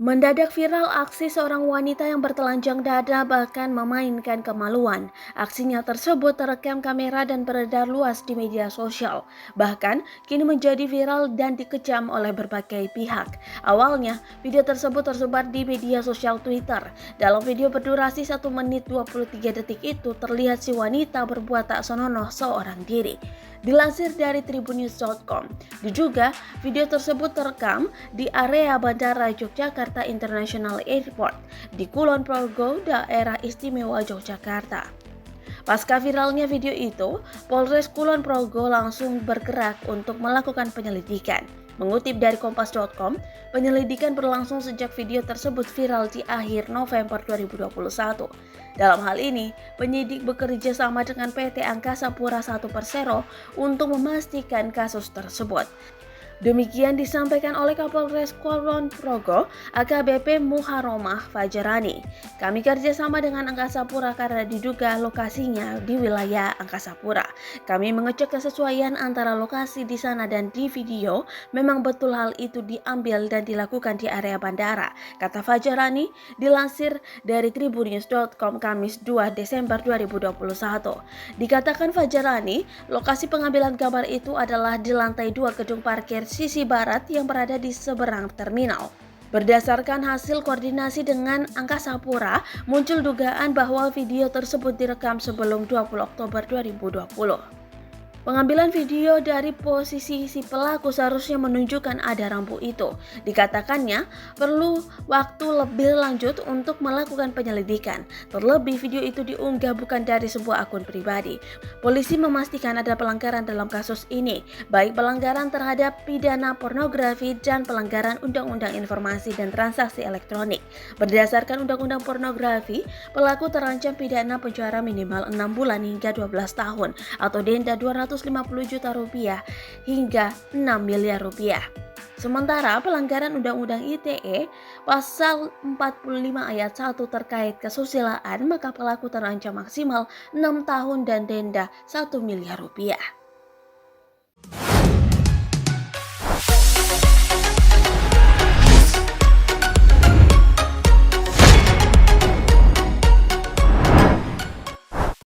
Mendadak viral aksi seorang wanita yang bertelanjang dada bahkan memainkan kemaluan. Aksinya tersebut terekam kamera dan beredar luas di media sosial. Bahkan kini menjadi viral dan dikecam oleh berbagai pihak. Awalnya, video tersebut tersebar di media sosial Twitter. Dalam video berdurasi 1 menit 23 detik itu terlihat si wanita berbuat tak senonoh seorang diri. Dilansir dari tribunnews.com, diduga video tersebut terekam di area Bandara Yogyakarta International Airport di Kulon Progo, daerah istimewa Yogyakarta. Pasca viralnya video itu, Polres Kulon Progo langsung bergerak untuk melakukan penyelidikan. Mengutip dari kompas.com, penyelidikan berlangsung sejak video tersebut viral di akhir November 2021. Dalam hal ini, penyidik bekerja sama dengan PT Angkasa Pura I Persero untuk memastikan kasus tersebut. Demikian disampaikan oleh Kapolres Kulon Progo, AKBP Muharomah Fajarani. Kami kerjasama dengan Angkasa Pura karena diduga lokasinya di wilayah Angkasa Pura. Kami mengecek kesesuaian antara lokasi di sana dan di video. Memang betul hal itu diambil dan dilakukan di area bandara, kata Fajarani dilansir dari tribunnews.com Kamis 2 Desember 2021. Dikatakan Fajarani, lokasi pengambilan gambar itu adalah di lantai 2 gedung parkir sisi barat yang berada di seberang terminal. Berdasarkan hasil koordinasi dengan Angkasa Pura, muncul dugaan bahwa video tersebut direkam sebelum 20 Oktober 2020. Pengambilan video dari posisi si pelaku seharusnya menunjukkan ada rambu itu. Dikatakannya perlu waktu lebih lanjut untuk melakukan penyelidikan. Terlebih video itu diunggah bukan dari sebuah akun pribadi. Polisi memastikan ada pelanggaran dalam kasus ini, baik pelanggaran terhadap pidana pornografi dan pelanggaran Undang-Undang Informasi dan Transaksi Elektronik. Berdasarkan Undang-Undang Pornografi, pelaku terancam pidana penjara minimal 6 bulan hingga 12 tahun atau denda 250 juta rupiah hingga 6 miliar rupiah. Sementara pelanggaran Undang-Undang ITE pasal 45 ayat 1 terkait kesusilaan, maka pelaku terancam maksimal 6 tahun dan denda 1 miliar rupiah.